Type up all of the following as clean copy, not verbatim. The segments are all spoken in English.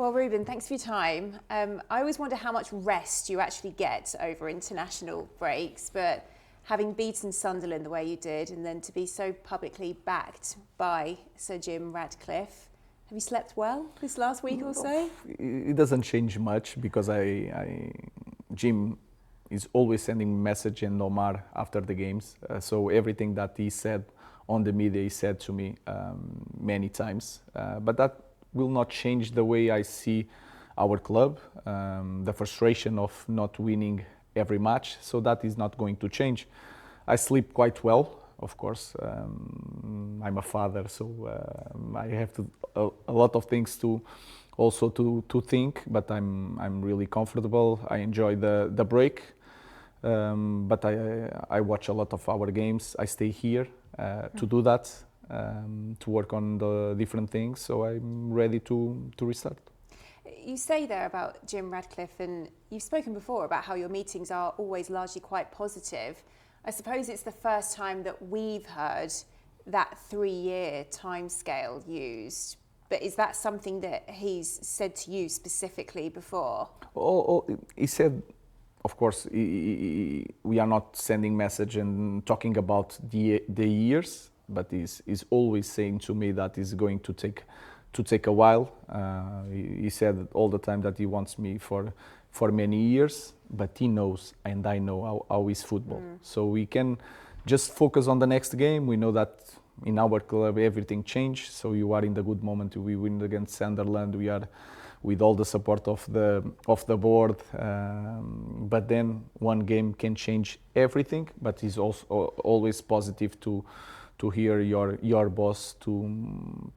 Well, Ruben, thanks for your time. I always wonder how much rest you actually get over international breaks, but having beaten Sunderland the way you did and then to be so publicly backed by Sir Jim Ratcliffe, have you slept well this last week or so? It doesn't change much because Jim is always sending message and Omar after the games. So everything that he said on the media, he said to me many times. But that will not change the way I see our club, the frustration of not winning every match. So that is not going to change. I sleep quite well, of course. I'm a father, so I have a lot of things to think, but I'm really comfortable. I enjoy the break, but I watch a lot of our games. I stay here to do that, to work on the different things. So I'm ready to restart. You say there about Jim Ratcliffe, and you've spoken before about how your meetings are always largely quite positive. I suppose it's the first time that we've heard that 3-year timescale used. But is that something that he's said to you specifically before? He said, of course, we are not sending message and talking about the years, but he's always saying to me that it's going to take a while. He said all the time that he wants me for many years, but he knows and I know how is football. So we can just focus on the next game. We know that in our club everything changed, so you are in the good moment. We win against Sunderland. We are with all the support of the board, but then one game can change everything. But it's also always positive to hear your boss to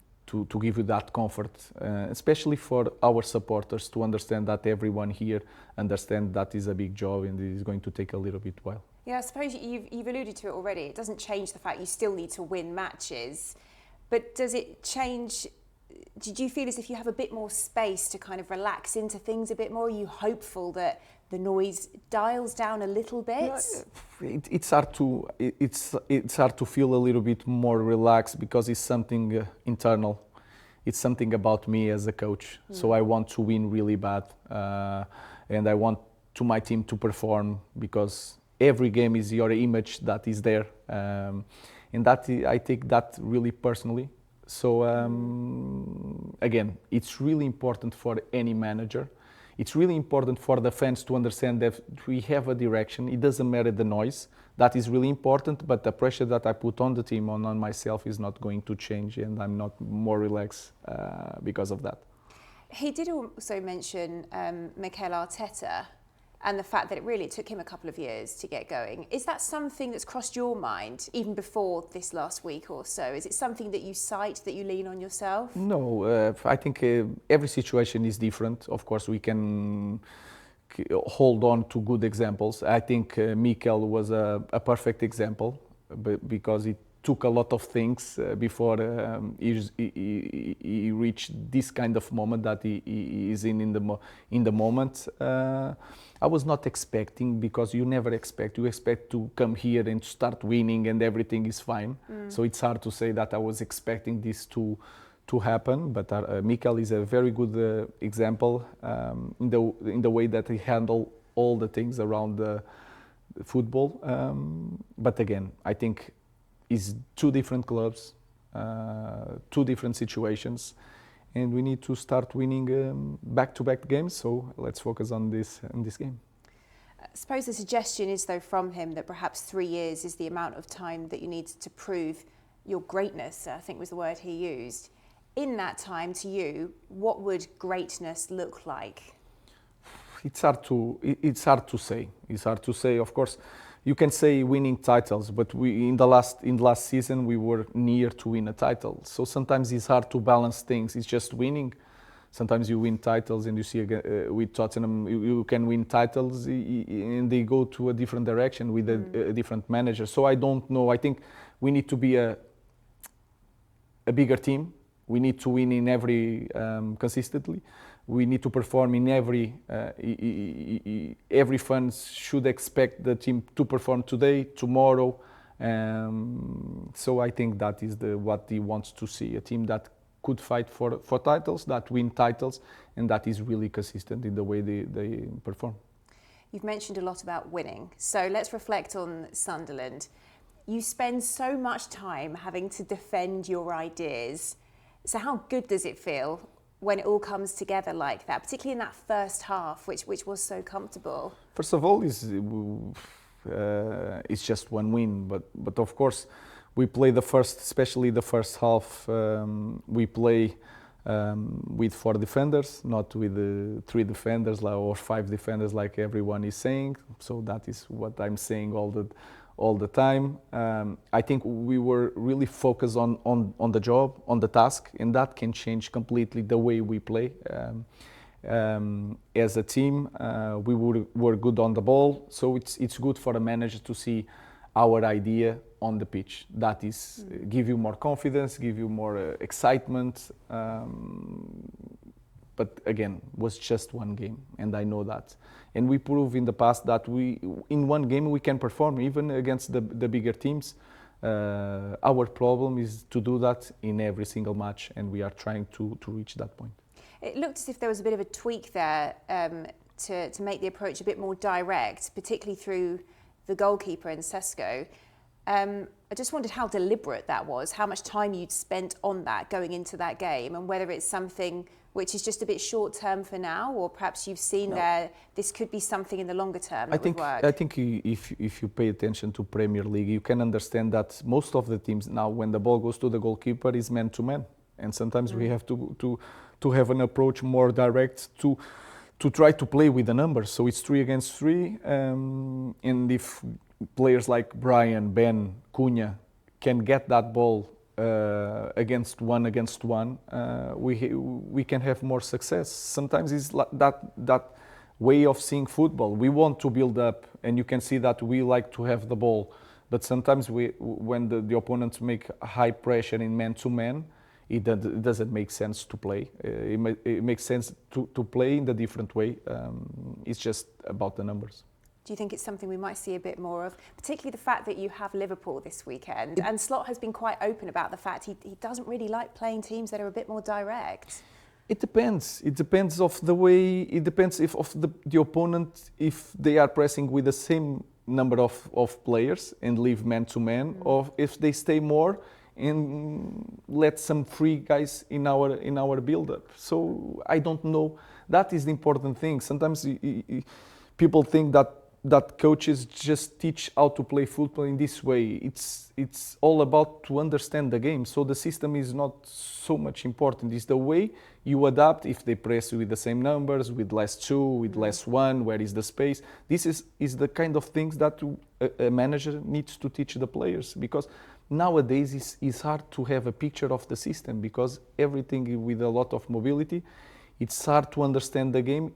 give you that comfort, especially for our supporters to understand that everyone here understands that is a big job and it is going to take a little bit while. Yeah, I suppose you've alluded to it already. It doesn't change the fact you still need to win matches, but does it change? Do you feel as if you have a bit more space to kind of relax into things a bit more? Are you hopeful that the noise dials down a little bit? It's hard to feel a little bit more relaxed because it's something internal. It's something about me as a coach. So I want to win really bad, and I want my team to perform because every game is your image that is there, and that I take that really personally. So again, it's really important for any manager. It's really important for the fans to understand that we have a direction. It doesn't matter the noise. That is really important, but the pressure that I put on the team, on myself, is not going to change, and I'm not more relaxed because of that. He did also mention Mikel Arteta and the fact that it really took him a couple of years to get going. Is that something that's crossed your mind even before this last week or so? Is it something that you cite, that you lean on yourself? No, I think every situation is different. Of course, we can hold on to good examples. I think Mikel was a perfect example because it took a lot of things before he reached this kind of moment that he is in the moment. I was not expecting, because you never expect. You expect to come here and to start winning and everything is fine. So it's hard to say that I was expecting this to happen. But Mikel is a very good example in the way that he handled all the things around the football. But again, I think it's two different clubs, two different situations, and we need to start winning back-to-back games. So let's focus on this game. I suppose the suggestion is, though, from him that perhaps 3 years is the amount of time that you need to prove your greatness, I think was the word he used. In that time, to you, what would greatness look like? It's hard to say. It's hard to say. Of course, you can say winning titles, but in the last season we were near to win a title. So sometimes it's hard to balance things. It's just winning. Sometimes you win titles, and you see with Tottenham, you can win titles and they go to a different direction with a different manager. So I don't know. I think we need to be a bigger team. We need to win in every consistently. We need to perform in every fan should expect the team to perform today, tomorrow. So I think that is what he wants to see, a team that could fight for titles, that win titles, and that is really consistent in the way they perform. You've mentioned a lot about winning, so let's reflect on Sunderland. You spend so much time having to defend your ideas. So how good does it feel when it all comes together like that, particularly in that first half, which was so comfortable? First of all, it's just one win, but of course, we play especially the first half. We play with 4 defenders, not with 3 defenders or 5 defenders like everyone is saying. So that is what I'm saying all the time. I think we were really focused on the job, on the task, and that can change completely the way we play. As a team, we were good on the ball, so it's good for a manager to see our idea on the pitch. That is give you more confidence, give you more excitement. But again, was just one game, and I know that. And we proved in the past that in one game we can perform even against the bigger teams. Our problem is to do that in every single match, and we are trying to reach that point. It looked as if there was a bit of a tweak there to make the approach a bit more direct, particularly through the goalkeeper and Sesko. I just wondered how deliberate that was, how much time you'd spent on that going into that game, and whether it's something which is just a bit short term for now, or perhaps you've seen this could be something in the longer term that would work. I think if you pay attention to Premier League, you can understand that most of the teams now, when the ball goes to the goalkeeper, is man to man, and sometimes we have to have an approach more direct to try to play with the numbers. So it's 3 against 3, and if players like Brian, Ben, Cunha can get that ball against one, we can have more success. Sometimes it's like that way of seeing football. We want to build up, and you can see that we like to have the ball. But sometimes when the opponents make high pressure in man-to-man, it doesn't make sense to play. It makes sense to play in a different way. It's just about the numbers. Do you think it's something we might see a bit more of, particularly the fact that you have Liverpool this weekend? And Slot has been quite open about the fact he doesn't really like playing teams that are a bit more direct. It depends. It depends of the way. It depends of the opponent, if they are pressing with the same number of players and leave man to man, or if they stay more and let some free guys in our build-up. So I don't know. That is the important thing. Sometimes people think that coaches just teach how to play football in this way. It's all about to understand the game. So the system is not so much important. It's the way you adapt. If they press with the same numbers, with less 2, with less 1, where is the space? This is the kind of things that a manager needs to teach the players, because nowadays it's hard to have a picture of the system, because everything with a lot of mobility, it's hard to understand the game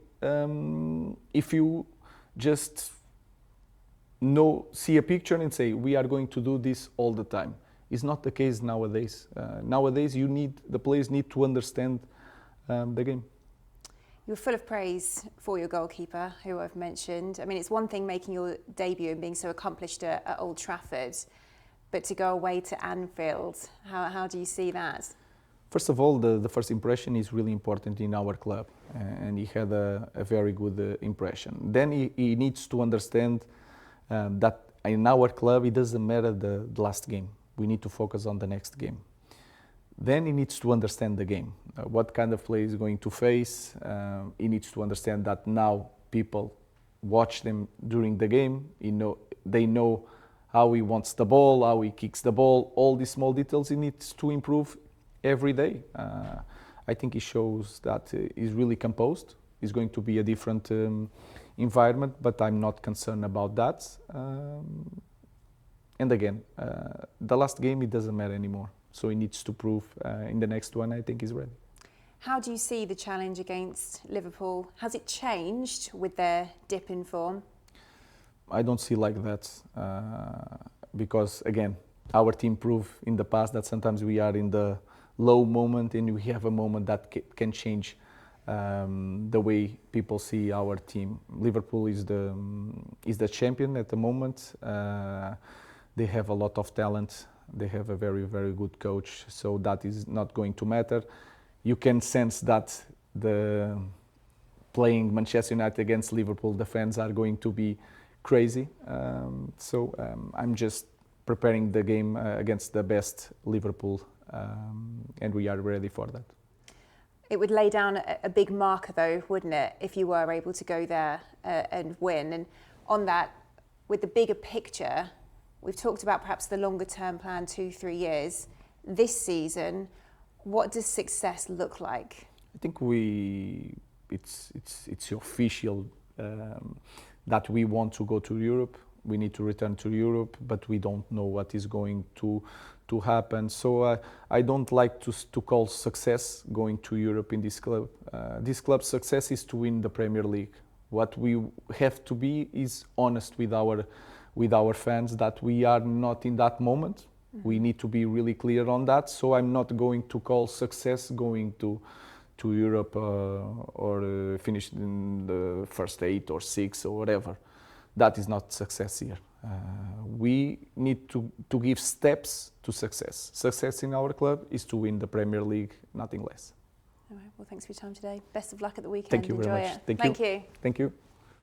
if you just see a picture and say we are going to do this all the time. It's not the case nowadays. Nowadays the players need to understand the game. You were full of praise for your goalkeeper, who I've mentioned. I mean, it's one thing making your debut and being so accomplished at Old Trafford, but to go away to Anfield, how do you see that? First of all, the first impression is really important in our club, and he had a very good impression. Then he needs to understand that in our club it doesn't matter the last game. We need to focus on the next game. Then he needs to understand the game, what kind of play he's going to face. He needs to understand that now people watch them during the game. They know how he wants the ball, how he kicks the ball, all these small details he needs to improve every day. I think he shows that he's really composed. It's going to be a different environment, but I'm not concerned about that. And again, the last game, it doesn't matter anymore. So he needs to prove in the next one. I think he's ready. How do you see the challenge against Liverpool? Has it changed with their dip in form? I don't see like that because, again, our team proved in the past that sometimes we are in the low moment and we have a moment that can change the way people see our team. Liverpool is the champion at the moment. They have a lot of talent They have a very, very good coach, so that is not going to matter. You can sense that the playing Manchester United against Liverpool, the fans are going to be crazy. So I'm just preparing the game against the best Liverpool, and we are ready for that. It would lay down a big marker, though, wouldn't it, if you were able to go there and win? And on that, with the bigger picture, we've talked about perhaps the longer term plan, 2-3 years. This season, what does success look like? I think it's official that we want to go to Europe. We need to return to Europe, but we don't know what is going to happen. So I don't like to call success going to Europe in this club. This club's success is to win the Premier League. What we have to be is honest with our fans that we are not in that moment. Mm-hmm. We need to be really clear on that. So I'm not going to call success going to Europe or finish in the first 8 or 6 or whatever. That is not success here. We need to give steps to success. Success in our club is to win the Premier League, nothing less. All right, well, thanks for your time today. Best of luck at the weekend. Thank you Enjoy very much. it. Thank you. Thank you.